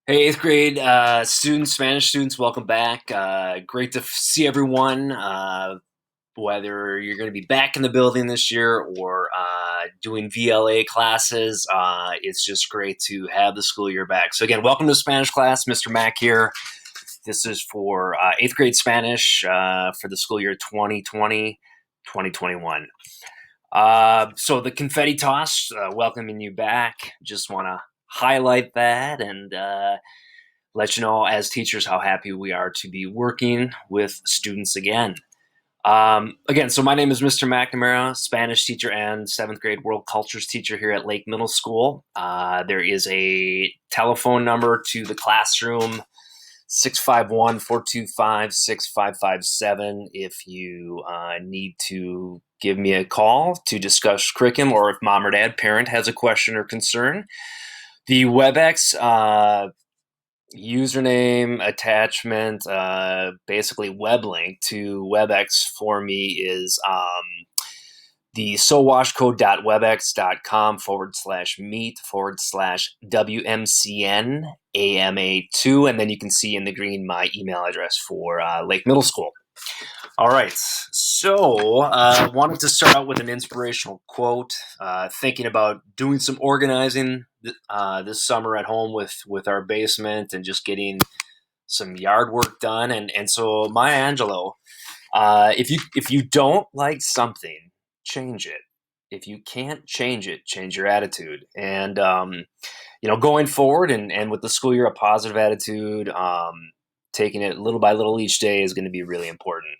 Hey, eighth grade students, Spanish students, welcome back. Great to see everyone. Whether you're going to be back in the building this year or doing VLA classes, it's just great to have the school year back. So, again, welcome to Spanish class. Mr. Mack here. This is for eighth grade Spanish for the school year 2020 2021. So, the confetti toss, welcoming you back. Just want to highlight that and let you know as teachers how happy we are to be working with students again. Again, so my name is Mr. McNamara, Spanish teacher and seventh grade world cultures teacher here at Lake Middle School. There is a telephone number to the classroom, 651-425-6557, if you need to give me a call to discuss curriculum, or if mom or dad, parent, has a question or concern. The WebEx username attachment, basically web link to WebEx for me is the sowashcode.webex.com/meet/WMCN AMA2. And then you can see in the green my email address for Lake Middle School. All right, so wanted to start out with an inspirational quote. Thinking about doing some organizing this summer at home with our basement and just getting some yard work done. And so Maya Angelou, if you don't like something, change it. If you can't change it, change your attitude. And going forward and with the school year, a positive attitude. Taking it little by little each day is going to be really important.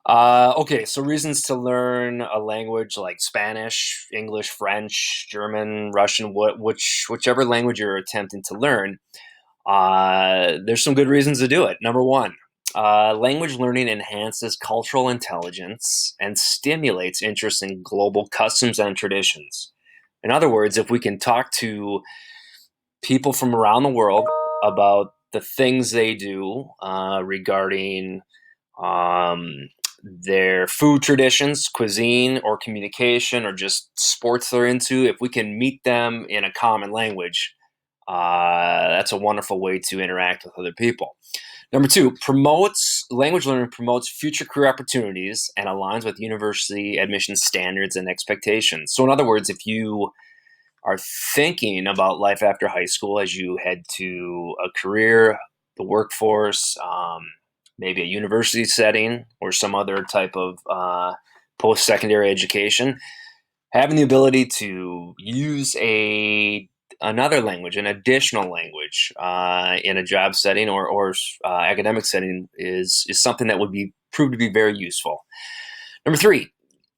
Okay, so reasons to learn a language like Spanish, English, French, German, Russian, whichever language you're attempting to learn. There's some good reasons to do it. Number one, language learning enhances cultural intelligence and stimulates interest in global customs and traditions. In other words, if we can talk to people from around the world about the things they do regarding um, their food traditions, cuisine, or communication, or just sports they're into, if we can meet them in a common language, that's a wonderful way to interact with other people. Number two, promotes language learning promotes future career opportunities and aligns with university admission standards and expectations. So, in other words, if you are thinking about life after high school as you head to a career, the workforce, maybe a university setting, or some other type of post secondary education, having the ability to use another language, an additional language in a job setting or academic setting is something that would be proved to be very useful. Number three,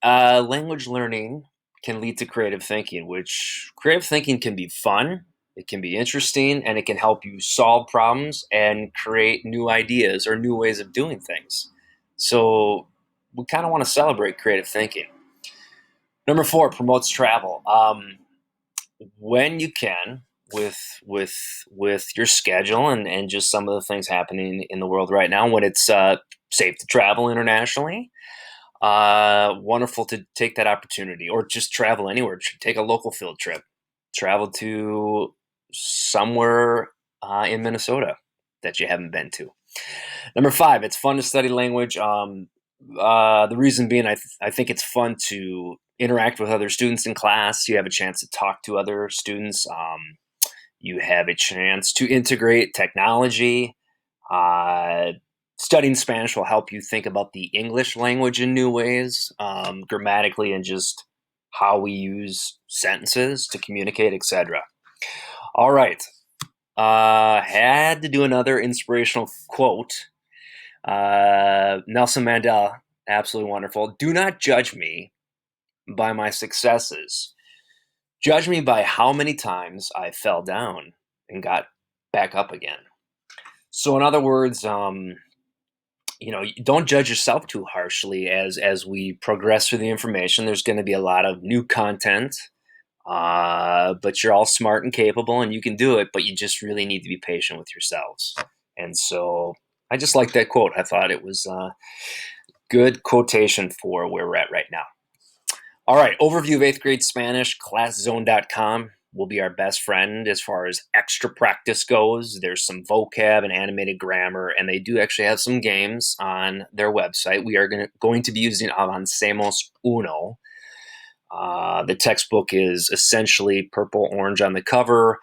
language learning can lead to creative thinking, which creative thinking can be fun, it can be interesting, and it can help you solve problems and create new ideas or new ways of doing things. So we kind of want to celebrate creative thinking. Number four, promotes travel. When you can, with your schedule and just some of the things happening in the world right now, when it's safe to travel internationally, wonderful to take that opportunity, or just travel anywhere. Take a local field trip, travel to somewhere in Minnesota that you haven't been to. Number five, it's fun to study language. The reason being, I think it's fun to interact with other students in class. You have a chance to talk to other students. You have a chance to integrate technology. Uh, Studying Spanish will help you think about the English language in new ways, grammatically, and just how we use sentences to communicate, etc. All right. Had to do another inspirational quote. Nelson Mandela, absolutely wonderful. Do not judge me by my successes. Judge me by how many times I fell down and got back up again. So, in other words, don't judge yourself too harshly as we progress through the information. There's going to be a lot of new content, but you're all smart and capable, and you can do it. But you just really need to be patient with yourselves. And so, I just like that quote. I thought it was a good quotation for where we're at right now. All right, overview of eighth grade Spanish, classzone.com. will be our best friend as far as extra practice goes. There's some vocab and animated grammar, and they do actually have some games on their website. We are going to be using Avancemos Uno. The textbook is essentially purple-orange on the cover.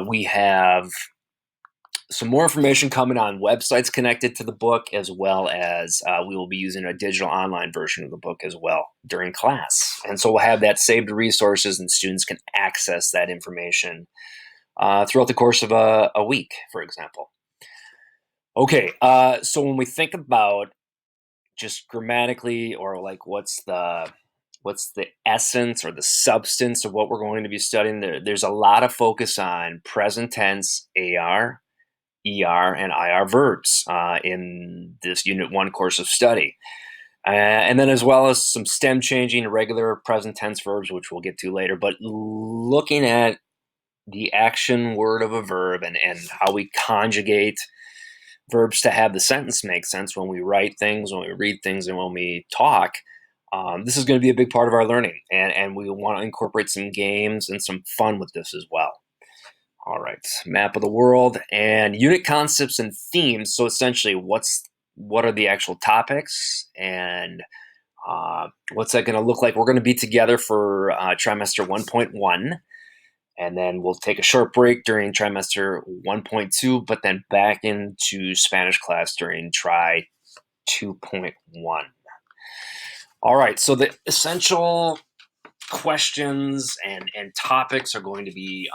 We have some more information coming on websites connected to the book, as well as we will be using a digital online version of the book as well during class. And so we'll have that saved resources, and students can access that information throughout the course of a week, for example. Okay, so when we think about just grammatically, or like what's the essence or the substance of what we're going to be studying, there's a lot of focus on present tense, AR, ER, and IR verbs in this Unit 1 course of study. And then as well as some stem changing regular present tense verbs, which we'll get to later, but looking at the action word of a verb and how we conjugate verbs to have the sentence make sense when we write things, when we read things, and when we talk. This is going to be a big part of our learning, and we want to incorporate some games and some fun with this as well. All right, map of the world and unit concepts and themes. So essentially, what are the actual topics, and what's that going to look like? We're going to be together for trimester 1.1, and then we'll take a short break during trimester 1.2, but then back into Spanish class during tri 2.1. All right, so the essential questions and topics are going to be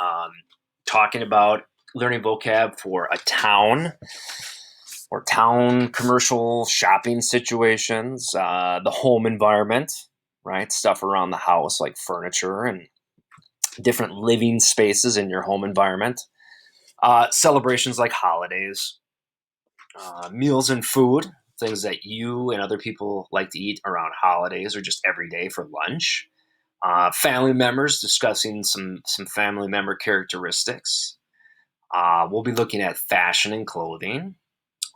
talking about learning vocab for a town or town commercial shopping situations, the home environment, right? Stuff around the house like furniture and different living spaces in your home environment. Celebrations like holidays, meals and food, things that you and other people like to eat around holidays or just every day for lunch. Family members, discussing some family member characteristics. We'll be looking at fashion and clothing.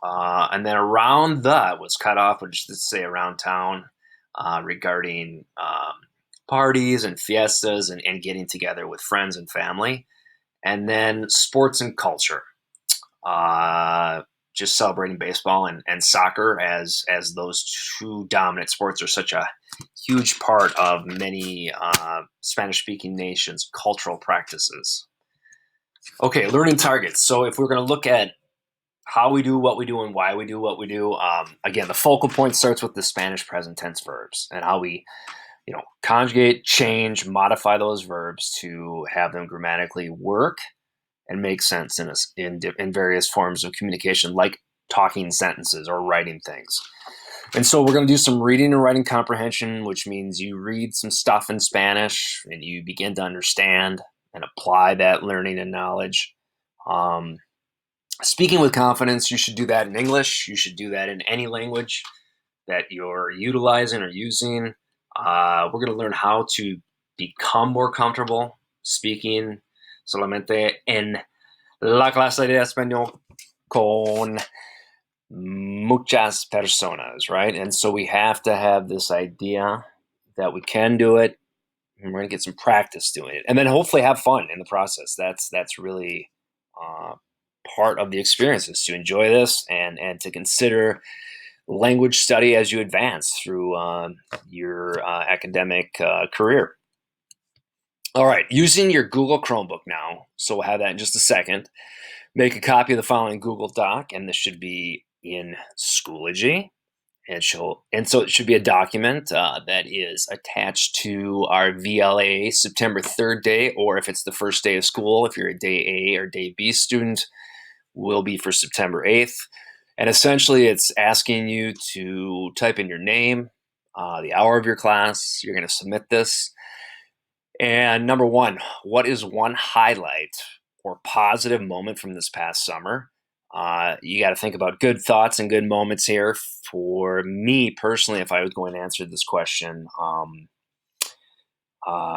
And then around the was cut off, which is to say around town, regarding parties and fiestas and getting together with friends and family. And then sports and culture. Just celebrating baseball and soccer as those two dominant sports are such a huge part of many Spanish-speaking nations' cultural practices. Okay, learning targets. So if we're going to look at how we do what we do and why we do what we do, again, the focal point starts with the Spanish present tense verbs and how we, conjugate, change, modify those verbs to have them grammatically work and make sense in various forms of communication, like talking sentences or writing things. And so we're going to do some reading and writing comprehension, which means you read some stuff in Spanish and you begin to understand and apply that learning and knowledge. Speaking with confidence, you should do that in English. You should do that in any language that you're utilizing or using. We're going to learn how to become more comfortable speaking solamente en la clase de español con muchas personas, right? And so we have to have this idea that we can do it, and we're going to get some practice doing it, and then hopefully have fun in the process. That's really part of the experience, is to enjoy this and to consider language study as you advance through your academic career. All right, using your Google Chromebook now, so we'll have that in just a second. Make a copy of the following Google Doc, and this should be in Schoology. And so it should be a document that is attached to our VLA September 3rd day, or if it's the first day of school, if you're a day A or day B student, will be for September 8th. And essentially, it's asking you to type in your name, the hour of your class. You're going to submit this. And number one, what is one highlight or positive moment from this past summer? You got to think about good thoughts and good moments here. For me personally, if I was going to answer this question,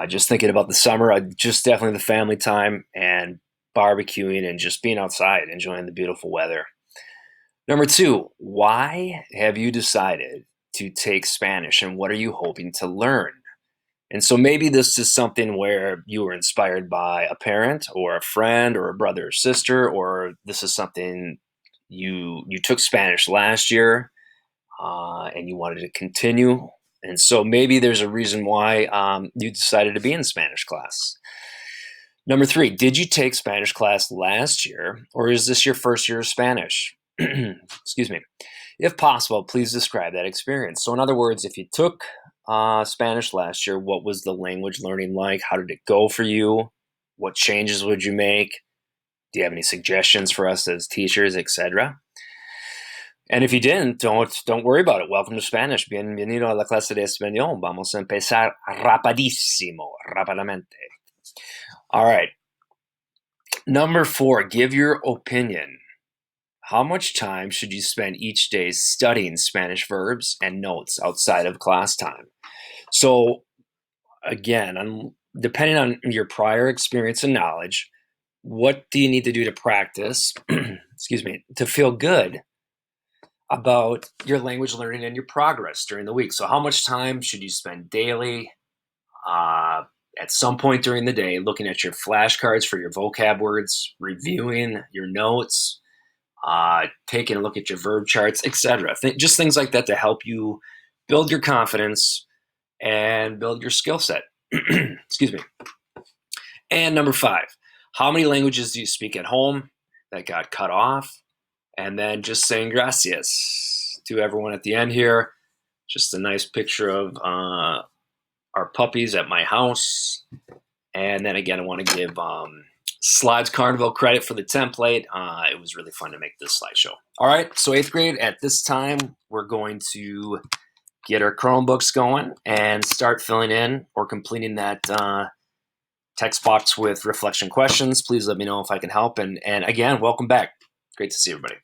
just thinking about the summer, just definitely the family time and barbecuing and just being outside, enjoying the beautiful weather. Number two, why have you decided to take Spanish, and what are you hoping to learn? And so maybe this is something where you were inspired by a parent or a friend or a brother or sister, or this is something you took Spanish last year and you wanted to continue. And so maybe there's a reason why you decided to be in Spanish class. Number three, did you take Spanish class last year, or is this your first year of Spanish? Excuse me. If possible, please describe that experience. So, in other words, if you took Spanish last year, what was the language learning like? How did it go for you? What changes would you make? Do you have any suggestions for us as teachers, etc.? And if you didn't, don't worry about it. Welcome to Spanish. Bienvenido a la clase de español. Vamos a empezar rápidamente. All right. Number four, give your opinion. How much time should you spend each day studying Spanish verbs and notes outside of class time? So, again, depending on your prior experience and knowledge, what do you need to do to practice, excuse me, to feel good about your language learning and your progress during the week? So, how much time should you spend daily? At some point during the day, looking at your flashcards for your vocab words, reviewing your notes, taking a look at your verb charts, etc. Just things like that to help you build your confidence and build your skill set. Excuse me. And number five, how many languages do you speak at home that got cut off? And then just saying gracias to everyone at the end here. Just a nice picture of our puppies at my house. And then again, I want to give Slides Carnival credit for the template. It was really fun to make this slideshow. All right, so 8th grade, at this time, we're going to get our Chromebooks going and start filling in or completing that text box with reflection questions. Please let me know if I can help. And again, welcome back. Great to see everybody.